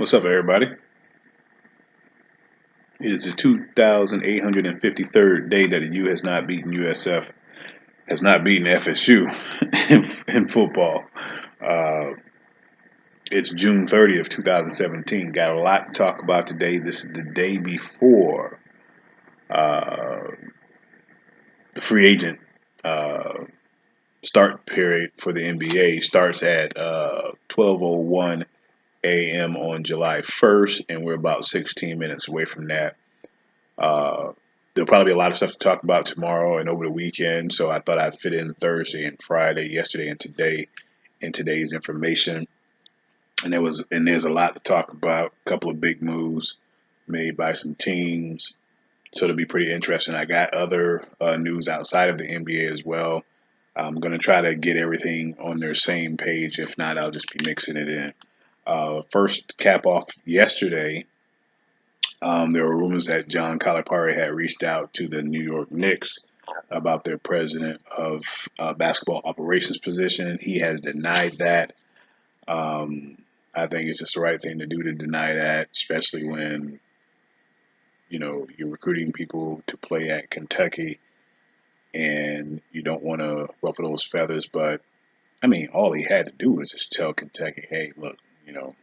What's up, everybody? It is the 2,853rd day that the U has not beaten USF, has not beaten FSU in football. Uh, it's June 30th, 2017. Got a lot to talk about today. This is the day before uh, the free agent uh, start period for the NBA starts at 12:01 a.m. on July 1st, and we're about 16 minutes away from that. Uh, there'll probably be a lot of stuff to talk about tomorrow and over the weekend, so I thought I'd fit in Thursday and Friday, yesterday and today, in today's information. And there's a lot to talk about. A couple of big moves made by some teams, so it'll be pretty interesting. I got other news outside of the NBA as well. I'm going to try to get everything on their same page. If not, I'll just be mixing it in. First cap off yesterday. There were rumors that John Calipari had reached out to the New York Knicks about their president of basketball operations position. He has denied that. Um, I think it's just the right thing to do to deny that, especially when you're recruiting people to play at Kentucky and you don't want to ruffle those feathers. But I mean, all he had to do was just tell Kentucky, "Hey, look, you know,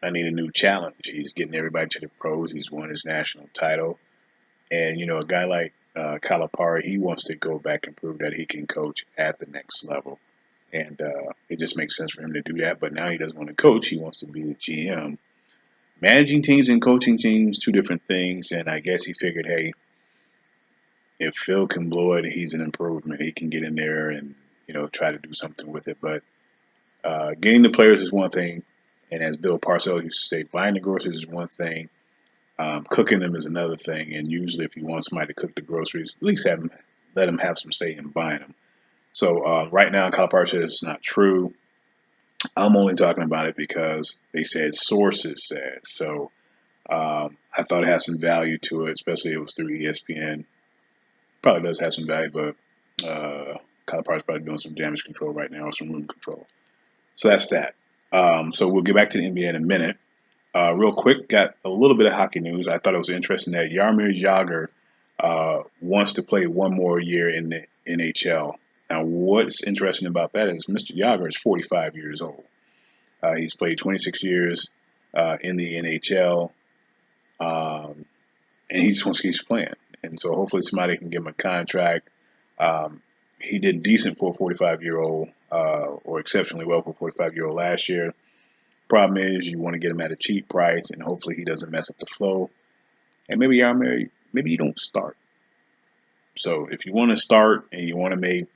I need a new challenge." He's getting everybody to the pros. He's won his national title. And a guy like Calipari, he wants to go back and prove that he can coach at the next level, and it just makes sense for him to do that. But now he doesn't want to coach; he wants to be the GM. Managing teams and coaching teams, two different things. And I guess he figured, hey, if Phil can blow it, he's an improvement. He can get in there and try to do something with it. But getting the players is one thing, and as Bill Parcells used to say, buying the groceries is one thing. Cooking them is another thing, and usually, if you want somebody to cook the groceries, at least let them have some say in buying them. So right now, Calipari says it's not true. I'm only talking about it because they said sources said. So I thought it had some value to it, especially if it was through ESPN. Probably does have some value, but Calipari's probably doing some damage control right now or some room control. So that's that. So we'll get back to the NBA in a minute. Real quick, got a little bit of hockey news. I thought it was interesting that Jaromir Jagr wants to play one more year in the NHL. Now, what's interesting about that is Mr. Jagr is 45 years old. He's played 26 years in the NHL, um, and he just wants to keep playing. And so hopefully somebody can give him a contract. Um, he did decent for a 45-year-old, or exceptionally well for a 45-year-old last year. Problem is, you want to get him at a cheap price, and hopefully he doesn't mess up the flow. And maybe Yarmir, maybe you don't start. So if you want to start and you want to make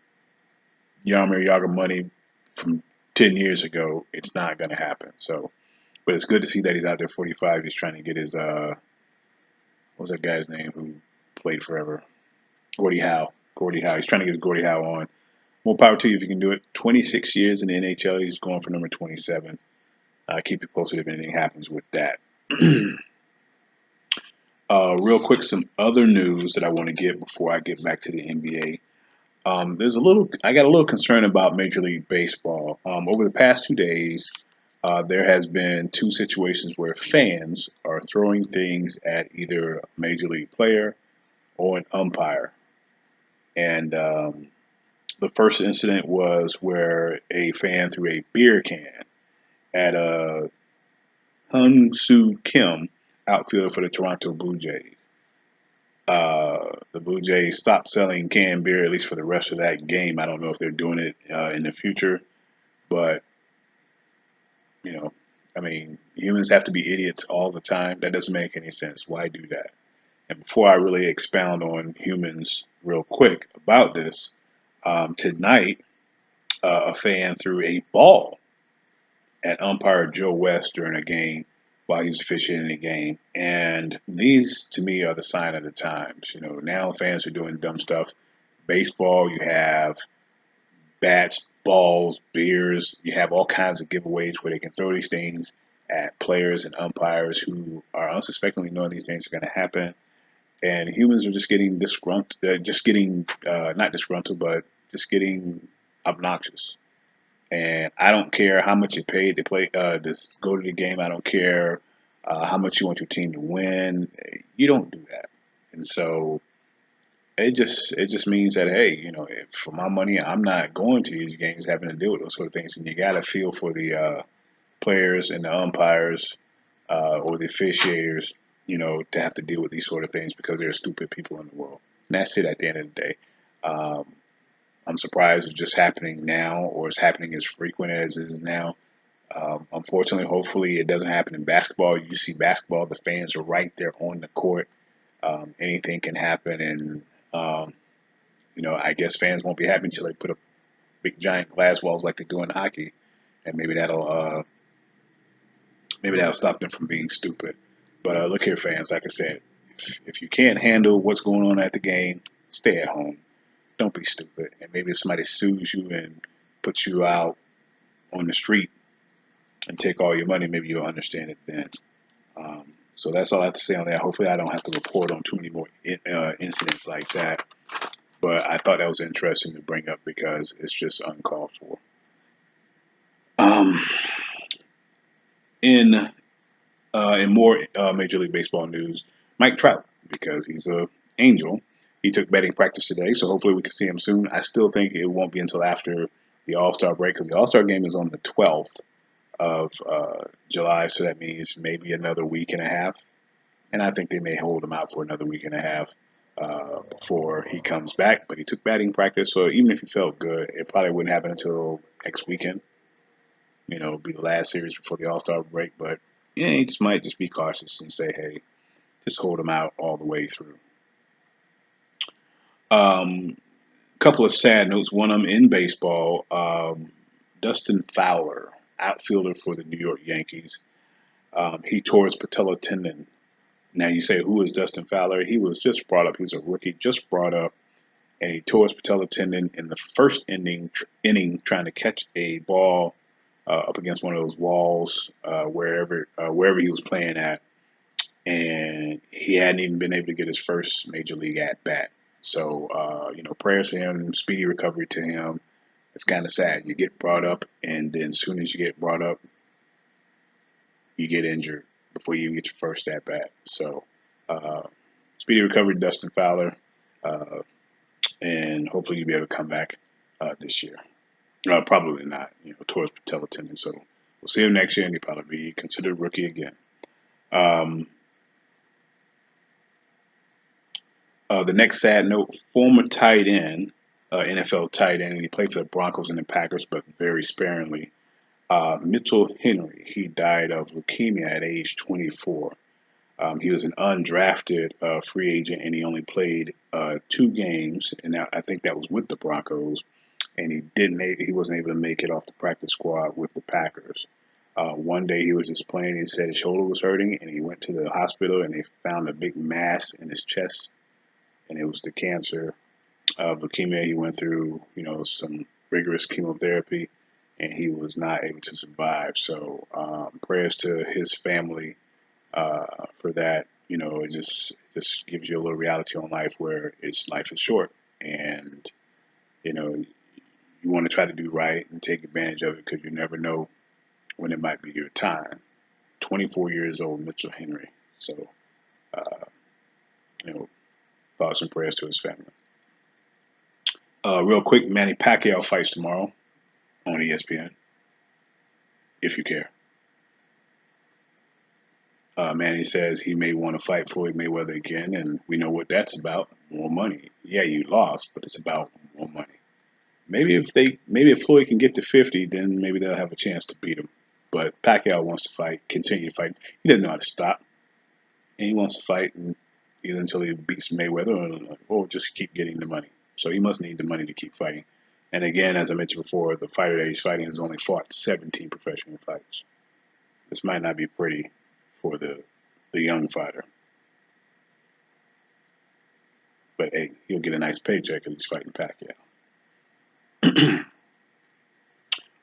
Yarmir Yaga money from 10 years ago, it's not going to happen. So, but it's good to see that he's out there 45. He's trying to get his what was that guy's name who played forever? Gordie Howe. Gordie Howe. He's trying to get his Gordie Howe on. More power to you if you can do it. 26 years in the NHL. He's going for number 27. Keep you posted if anything happens with that. Real quick, some other news that I want to get before I get back to the NBA. I got a little concern about Major League Baseball. Over the past 2 days, there has been two situations where fans are throwing things at either a Major League player or an umpire. And the first incident was where a fan threw a beer can at a Hyun Soo Kim, outfielder for the Toronto Blue Jays. The Blue Jays stopped selling canned beer, at least for the rest of that game. I don't know if they're doing it in the future, but you know, I mean, humans have to be idiots all the time. That doesn't make any sense. Why do that? And before I really expound on humans real quick about this, tonight a fan threw a ball at umpire Joe West during a game while he's officiating the game. And these, to me, are the sign of the times. Now fans are doing dumb stuff. Baseball, you have bats, balls, beers. You have all kinds of giveaways where they can throw these things at players and umpires who are unsuspectingly knowing these things are going to happen. And humans are just getting disgruntled, not disgruntled, but just getting obnoxious. And I don't care how much you paid to play, to go to the game. I don't care how much you want your team to win. You don't do that. And so it just means that, hey, if for my money, I'm not going to these games having to deal with those sort of things. And you got to feel for the players and the umpires or the officiators, to have to deal with these sort of things because there are stupid people in the world. And that's it at the end of the day. Um, I'm surprised it's just happening now, or it's happening as frequent as it is now. Unfortunately, hopefully, it doesn't happen in basketball. You see basketball, the fans are right there on the court. Anything can happen, and um, I guess fans won't be happy until they put up big giant glass walls like they do in hockey, and maybe that'll stop them from being stupid. But look here, fans. Like I said, if you can't handle what's going on at the game, stay at home. Don't be stupid. And maybe if somebody sues you and puts you out on the street and take all your money, maybe you'll understand it then. So that's all I have to say on that. Hopefully, I don't have to report on too many more incidents like that. But I thought that was interesting to bring up because it's just uncalled for. Um, in in more Major League Baseball news, Mike Trout, because he's a angel, he took batting practice today, so hopefully we can see him soon. I still think it won't be until after the All Star break because the All Star game is on the 12th of July, so that means maybe another week and a half. And I think they may hold him out for another week and a half before he comes back. But he took batting practice, so even if he felt good, it probably wouldn't happen until next weekend. Be the last series before the All Star break. But yeah, he just might just be cautious and say, hey, just hold him out all the way through. Couple of sad notes. One of them in baseball. Dustin Fowler, outfielder for the New York Yankees. He tore his patella tendon. Now you say, who is Dustin Fowler? He was just brought up. He's a rookie, just brought up, and he tore his patella tendon in the first inning trying to catch a ball up against one of those walls wherever he was playing at, and he hadn't even been able to get his first major league at bat. So prayers for him, speedy recovery to him. It's kind of sad. You get brought up, and then as soon as you get brought up, you get injured before you even get your first at bat. So, uh, speedy recovery, Dustin Fowler, uh, and hopefully you'll be able to come back this year. Probably not, towards patella tendon. So we'll see him next year, and he'll probably be considered rookie again. Um, the next sad note: former tight end, NFL tight end, and he played for the Broncos and the Packers, but very sparingly. Mitchell Henry, he died of leukemia at age 24. He was an undrafted free agent, and he only played 2 games, and I think that was with the Broncos. And he wasn't able to make it off the practice squad with the Packers. One day he was just playing. He said his shoulder was hurting, and he went to the hospital, and they found a big mass in his chest, and it was the cancer of leukemia. He went through, some rigorous chemotherapy, and he was not able to survive. So prayers to his family for that. It just gives you a little reality on life where life is short, and you know you want to try to do right and take advantage of it because you never know when it might be your time. 24 years old, Mitchell Henry. So, uh, you know, thoughts and prayers to his family. Real quick, Manny Pacquiao fights tomorrow on ESPN, if you care. Manny says he may want to fight Floyd Mayweather again, and we know what that's about. More money. Yeah, you lost, but it's about more money. Maybe if Floyd can get to 50, then maybe they'll have a chance to beat him. But Pacquiao wants to fight, continue to fight. He doesn't know how to stop, and he wants to fight and either until he beats Mayweather or just keep getting the money. So he must need the money to keep fighting. And again, as I mentioned before, the fighter that he's fighting has only fought 17 professional fights. This might not be pretty for the young fighter, but hey, he'll get a nice paycheck if he's fighting Pacquiao.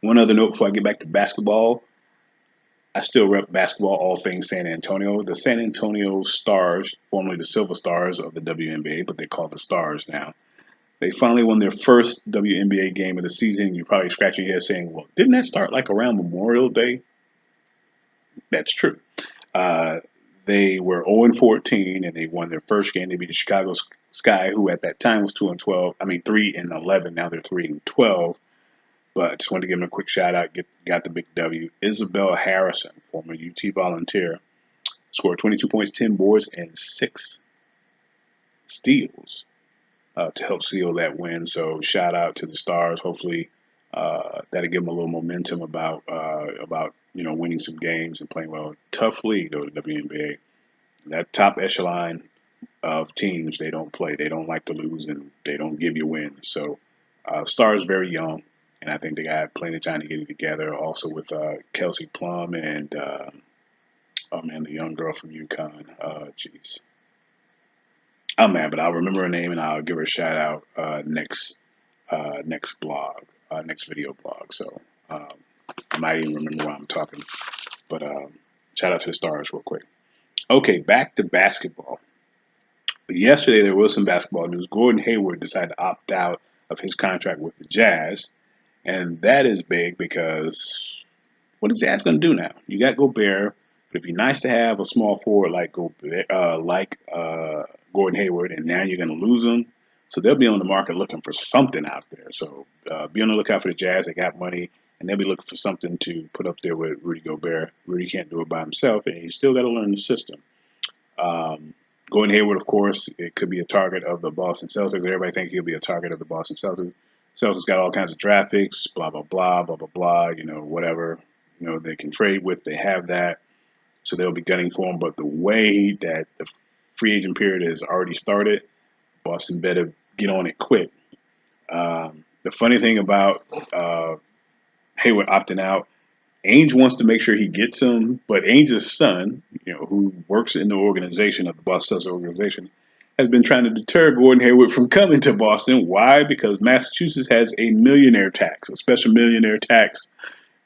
One other note before I get back to basketball. I still rep basketball, all things San Antonio. The San Antonio Stars, formerly the Silver Stars of the WNBA, but they're called the Stars now. They finally won their first WNBA game of the season. You're probably scratching your head saying, well, didn't that start like around Memorial Day? That's true. Uh, they were 0-14, and they won their first game. They beat the Chicago Sky, who at that time was 2-12. I mean, 3-11. Now they're 3-12. But I just wanted to give them a quick shout out. Got the big W. Isabel Harrison, former UT Volunteer, scored 22 points, 10 boards, and 6 steals to help seal that win. So shout out to the Stars. Hopefully that'll give them a little momentum about winning some games and playing well. Tough league though, the WNBA. That top echelon of teams, they don't play. They don't like to lose, and they don't give you wins. So Stars very young, and I think they got plenty of time to get it together. Also with Kelsey Plum and oh man, the young girl from UConn. Jeez. I'm mad, but I'll remember her name and I'll give her a shout out next blog, next video blog. So I might even remember why I'm talking. But shout out to the Stars real quick. Okay, back to basketball. Yesterday there was some basketball news. Gordon Hayward decided to opt out of his contract with the Jazz, and that is big because what is Jazz going to do now? You got Gobert, but it'd be nice to have a small forward like Gordon Hayward, and now you're going to lose him. So they'll be on the market looking for something out there. So be on the lookout for the Jazz. They got money, and they'll be looking for something to put up there with Rudy Gobert. Rudy can't do it by himself, and he's still got to learn the system. Gordon Hayward, of course, it could be a target of the Boston Celtics. Everybody thinks he'll be a target of the Boston Celtics. Celtics got all kinds of draft picks, blah, blah, blah, blah, blah, blah, whatever, they can trade with. They have that. So they'll be gunning for him. But the way that the free agent period has already started, Boston better get on it quick. The funny thing about Hayward opting out, Ainge wants to make sure he gets him, but Ainge's son, who works in the organization of the Boston Celtics organization, has been trying to deter Gordon Hayward from coming to Boston. Why? Because Massachusetts has a millionaire tax, a special millionaire tax,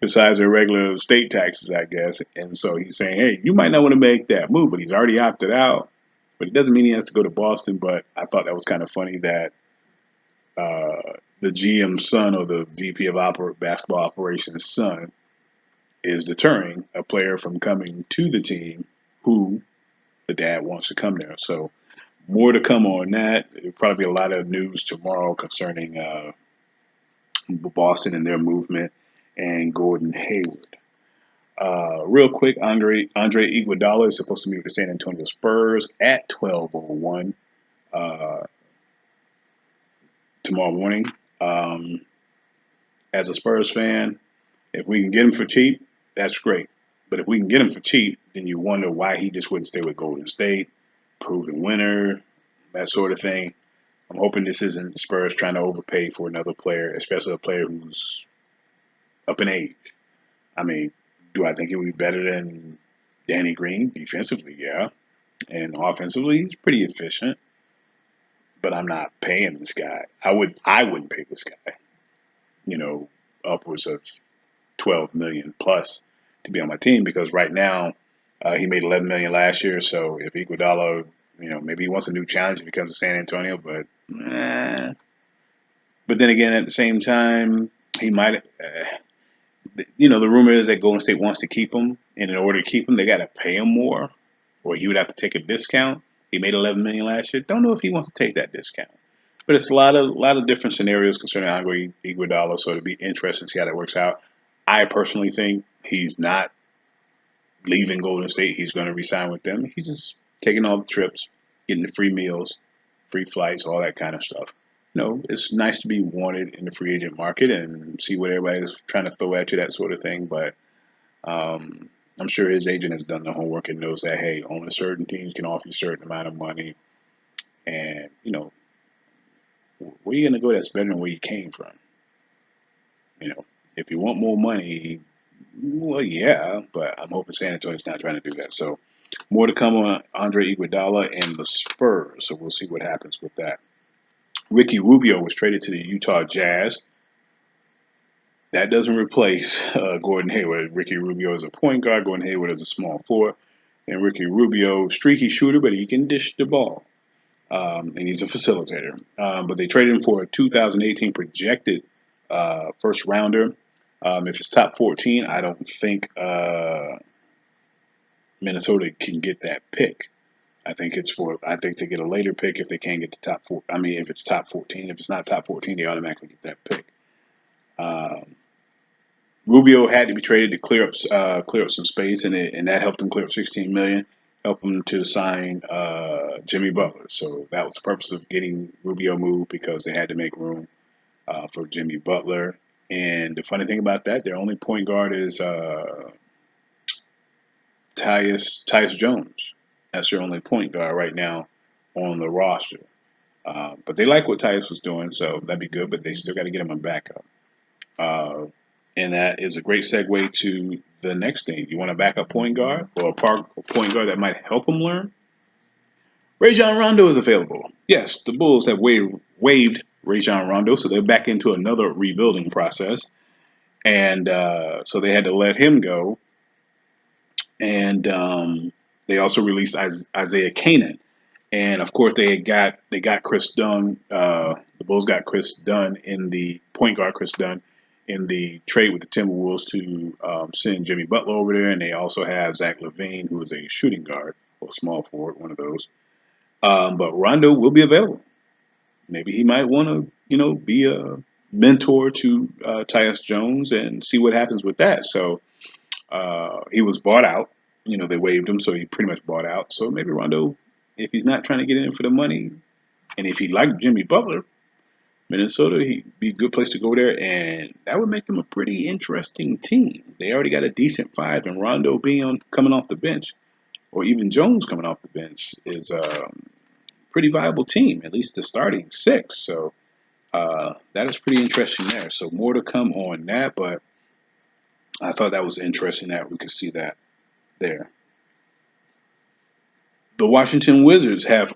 besides their regular state taxes, I guess. And so he's saying, hey, you might not want to make that move, but he's already opted out. But it doesn't mean he has to go to Boston. But I thought that was kind of funny that the GM's son, or the VP of basketball operations son, is deterring a player from coming to the team who the dad wants to come there. So more to come on that. There'll probably be a lot of news tomorrow concerning Boston and their movement and Gordon Hayward. Real quick, Andre Iguodala is supposed to meet with the San Antonio Spurs at 12:01 tomorrow morning. As a Spurs fan, if we can get him for cheap, that's great. But if we can get him for cheap, then you wonder why he just wouldn't stay with Golden State, proven winner, that sort of thing. I'm hoping this isn't Spurs trying to overpay for another player, especially a player who's up in age. I mean, do I think it would be better than Danny Green defensively? Yeah. And offensively, he's pretty efficient. But I'm not paying this guy. I wouldn't pay this guy, upwards of 12 million plus to be on my team, because right now he made 11 million last year. So if Iguodala, maybe he wants a new challenge if he comes to San Antonio, but then again, at the same time, he might. The rumor is that Golden State wants to keep him, and in order to keep him, they got to pay him more, or he would have to take a discount. He made 11 million last year. Don't know if he wants to take that discount, but it's a lot of different scenarios concerning Andre Iguodala. So it'll be interesting to see how that works out. I personally think he's not leaving Golden State. He's going to resign with them. He's just taking all the trips, getting the free meals, free flights, all that kind of stuff. It's nice to be wanted in the free agent market and see what everybody's trying to throw at you, that sort of thing. But I'm sure his agent has done the homework and knows that, hey, only certain teams can offer you a certain amount of money. And, where are you going to go that's better than where you came from? If you want more money, well, yeah, but I'm hoping San Antonio's not trying to do that. So more to come on Andre Iguodala and the Spurs. So we'll see what happens with that. Ricky Rubio was traded to the Utah Jazz. That doesn't replace Gordon Hayward. Ricky Rubio is a point guard. Gordon Hayward is a small forward. And Ricky Rubio, streaky shooter, but he can dish the ball. and he's a facilitator. But they traded him for a 2018 projected first rounder. If it's top 14, I don't think Minnesota can get that pick. I think they get a later pick if they can't get the top four. I mean, if it's top 14, if it's not top 14, they automatically get that pick. Um, Rubio had to be traded to clear up some space, and that helped them clear up 16 million, helped them to sign Jimmy Butler. So that was the purpose of getting Rubio moved because they had to make room for Jimmy Butler. And the funny thing about that, their only point guard is Tyus Jones. That's their only point guard right now on the roster. But they like what Tyus was doing, so that'd be good. But they still got to get him a backup. Uh, and that is a great segue to the next thing. You want a backup point guard or a point guard that might help him learn? Rajon Rondo is available. Yes, the Bulls have waived Rajon Rondo, so they're back into another rebuilding process. And so they had to let him go. And they also released Isaiah Canaan. And of course, they got Chris Dunn. The Bulls got Chris Dunn in the point guard Chris Dunn in the trade with the Timberwolves to send Jimmy Butler over there, and they also have Zach LaVine, who is a shooting guard or small forward, one of those. But Rondo will be available. Maybe he might want to, be a mentor to Tyus Jones and see what happens with that. So he was bought out. They waived him, so he pretty much bought out. So maybe Rondo, if he's not trying to get in for the money, and if he liked Jimmy Butler, Minnesota, he'd be a good place to go there, and that would make them a pretty interesting team. They already got a decent five, and Rondo coming off the bench, or even Jones coming off the bench, is a pretty viable team, at least the starting six. So that is pretty interesting there. So more to come on that, but I thought that was interesting that we could see that there. The Washington Wizards have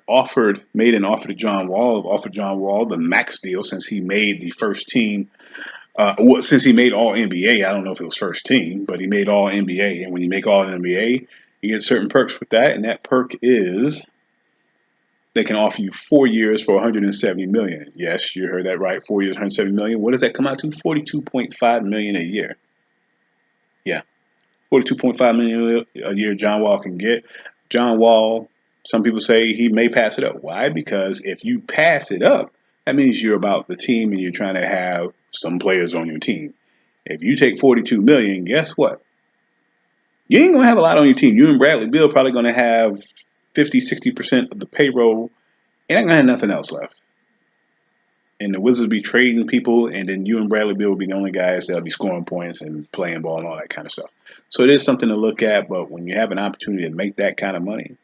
made an offer to John Wall, have offered John Wall the max deal since he made the first team. Since he made All NBA, I don't know if it was first team, but he made All NBA. And when you make All NBA, you get certain perks with that, and that perk is they can offer you 4 years for 170 million. Yes, you heard that right. 4 years, 170 million. What does that come out to? 42.5 million a year. Yeah, 42.5 million a year. John Wall can get. John Wall. Some people say he may pass it up. Why? Because if you pass it up, that means you're about the team and you're trying to have some players on your team. If you take 42 million, guess what? You ain't going to have a lot on your team. You and Bradley Beal probably going to have 50, 60% of the payroll. And not going to have nothing else left. And the Wizards be trading people, and then you and Bradley Beal will be the only guys that'll be scoring points and playing ball and all that kind of stuff. So it is something to look at, but when you have an opportunity to make that kind of money,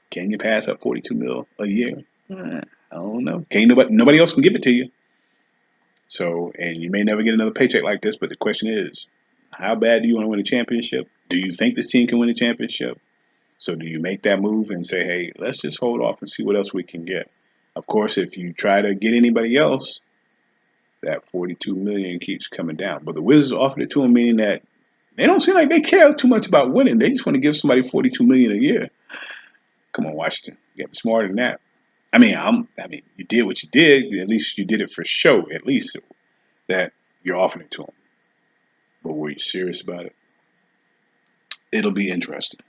can you pass up 42 mil a year? I don't know. Nobody else can give it to you. So, and you may never get another paycheck like this, but the question is, how bad do you want to win a championship? Do you think this team can win a championship? So do you make that move and say, hey, let's just hold off and see what else we can get? Of course, if you try to get anybody else, that 42 million keeps coming down. But the Wizards offered it to him, meaning that they don't seem like they care too much about winning. They just want to give somebody 42 million a year. Come on, Washington, you got to be smarter than that. I mean, you did what you did. At least you did it for show. At least that you're offering it to them. But were you serious about it? It'll be interesting.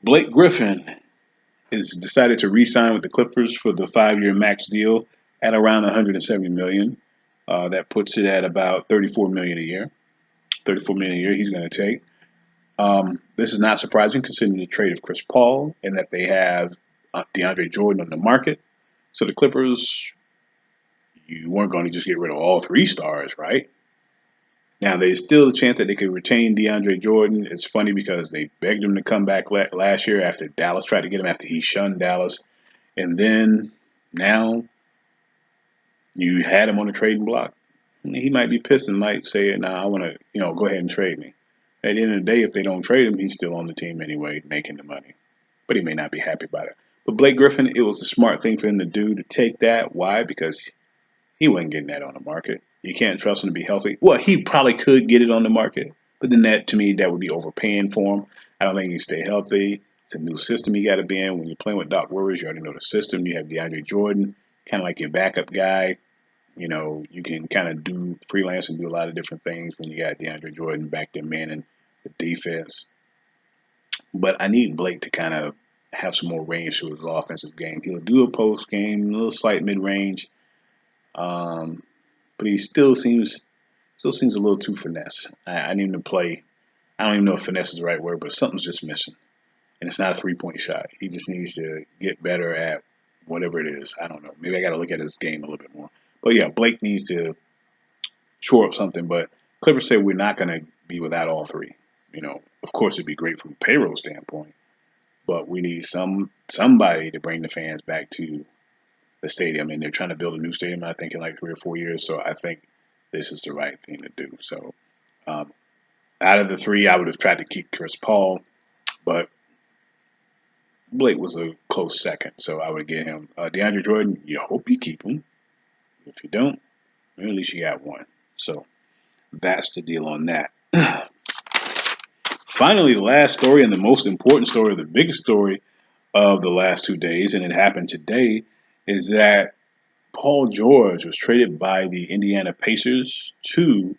Blake Griffin has decided to re-sign with the Clippers for the 5-year max deal at around 170 million. That puts it at about 34 million a year. 34 million a year he's going to take. This is not surprising considering the trade of Chris Paul and that they have DeAndre Jordan on the market. So the Clippers, you weren't going to just get rid of all 3 stars, right? Now, there's still a chance that they could retain DeAndre Jordan. It's funny because they begged him to come back last year after Dallas tried to get him after he shunned Dallas. And then now you had him on the trading block. He might be pissed and might say, nah, I want to, go ahead and trade me. At the end of the day, if they don't trade him, he's still on the team anyway, making the money. But he may not be happy about it. But Blake Griffin, it was the smart thing for him to do to take that. Why? Because he wasn't getting that on the market. You can't trust him to be healthy. Well, he probably could get it on the market. But then to me, that would be overpaying for him. I don't think he can stay healthy. It's a new system you got to be in. When you're playing with Doc Rivers, you already know the system. You have DeAndre Jordan, kind of like your backup guy. You can kind of do freelance and do a lot of different things when you got DeAndre Jordan back there manning the defense. But I need Blake to kind of have some more range to his offensive game. He'll do a post game, a little slight mid range, um, but he still seems a little too finesse. I need him to play. I don't even know if finesse is the right word, but something's just missing, and it's not a 3-point shot. He just needs to get better at whatever it is. I don't know. Maybe I got to look at his game a little bit more. But yeah, Blake needs to shore up something. But Clippers say we're not going to be without all three. Of course, it'd be great from a payroll standpoint, but we need somebody to bring the fans back to the stadium. And they're trying to build a new stadium, I think, in like 3 or 4 years. So I think this is the right thing to do. So um, out of the three, I would have tried to keep Chris Paul, but Blake was a close second. So I would get him. DeAndre Jordan, you hope you keep him. If you don't, well, at least you got one. So that's the deal on that. Finally, the last story and the most important story, the biggest story of the last 2 days, and it happened today, is that Paul George was traded by the Indiana Pacers to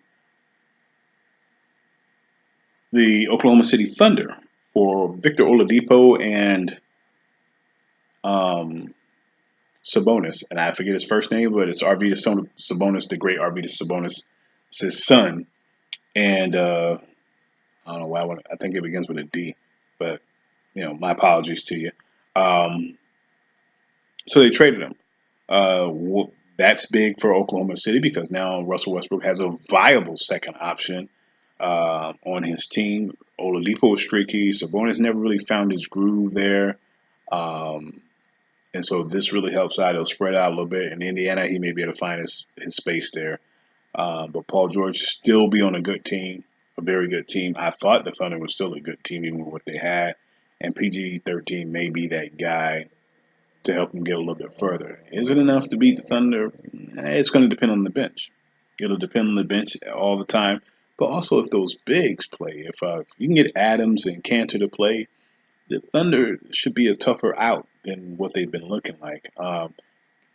the Oklahoma City Thunder for Victor Oladipo and um, Sabonis. And I forget his first name, but it's Arvydas Sabonis, the great Arvydas Sabonis, it's his son. And I don't know why I think it begins with a D, but my apologies to you. Um, so they traded him. Uh, that's big for Oklahoma City because now Russell Westbrook has a viable second option on his team. Oladipo was streaky. Sabonis never really found his groove there. Um, and so this really helps out. He'll spread out a little bit. In Indiana, he may be able to find his space there. But Paul George still be on a good team, a very good team. I thought the Thunder was still a good team even with what they had. And PG-13 may be that guy to help them get a little bit further. Is it enough to beat the Thunder? It's going to depend on the bench. It'll depend on the bench all the time. But also if those bigs play. If you can get Adams and Cantor to play, the Thunder should be a tougher out than what they've been looking like.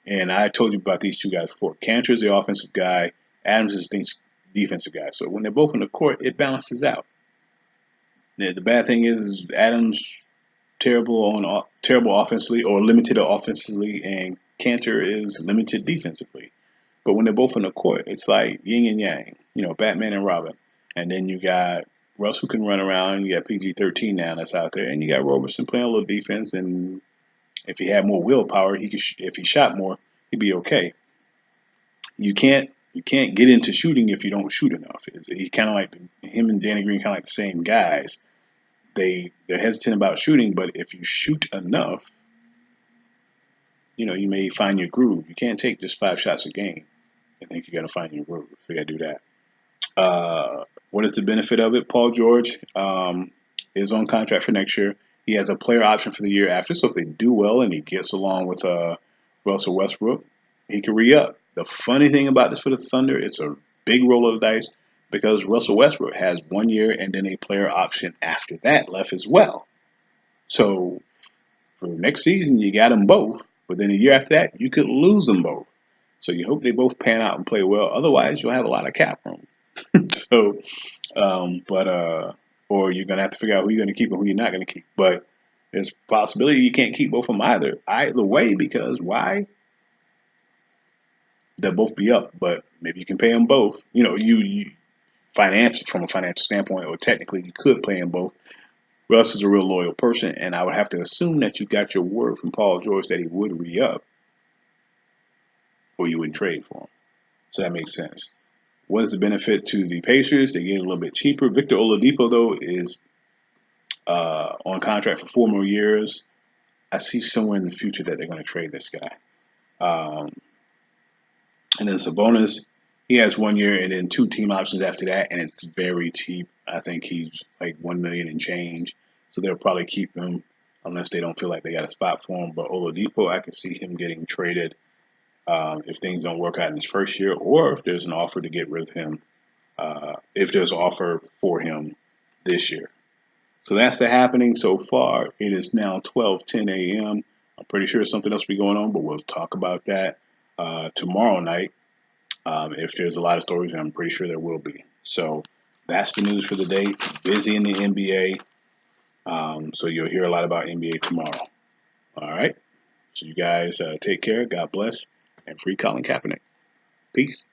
And I told you about these two guys before. Cantor is the offensive guy. Adams is the defensive guy. So when they're both on the court, it balances out. The bad thing is Adams terrible offensively or limited offensively, and Cantor is limited defensively. But when they're both on the court, it's like yin and yang, Batman and Robin. And then you got Russ who can run around. You got PG-13 now that's out there, and you got Roberson playing a little defense. And if he had more willpower, he could. If he shot more, he'd be okay. You can't get into shooting if you don't shoot enough. He kind of like him and Danny Green, kind of like the same guys. They're hesitant about shooting, but if you shoot enough, you may find your groove. You can't take just 5 shots a game. I think you got to find your groove. You got to do that. What is the benefit of it? Paul George is on contract for next year. He has a player option for the year after. So if they do well and he gets along with Russell Westbrook, he can re-up. The funny thing about this for the Thunder, it's a big roll of the dice because Russell Westbrook has 1 year and then a player option after that left as well. So for next season, you got them both. But then a year after that, you could lose them both. So you hope they both pan out and play well. Otherwise, you'll have a lot of cap room. So, or you're gonna have to figure out who you're gonna keep and who you're not gonna keep. But there's a possibility you can't keep both of them either way because why? They'll both be up, but maybe you can pay them both. You from a financial standpoint, or technically you could pay them both. Russ is a real loyal person, and I would have to assume that you got your word from Paul George that he would re-up, or you wouldn't trade for him. So that makes sense. What is the benefit to the Pacers? They get a little bit cheaper. Victor Oladipo, though, is on contract for 4 more years. I see somewhere in the future that they're going to trade this guy. And then Sabonis, he has 1 year and then 2 team options after that, and it's very cheap. I think he's like $1 million and change. So they'll probably keep him unless they don't feel like they got a spot for him. But Oladipo, I can see him getting traded if things don't work out in his first year, or if there's an offer to get rid of him. If there's an offer for him this year. So that's the happening so far. It is now 12:10 a.m. I'm pretty sure something else will be going on, but we'll talk about that tomorrow night. If there's a lot of stories, and I'm pretty sure there will be. So that's the news for the day. Busy in the NBA. So you'll hear a lot about NBA tomorrow. All right. So you guys take care. God bless. And free Colin Kaepernick. Peace.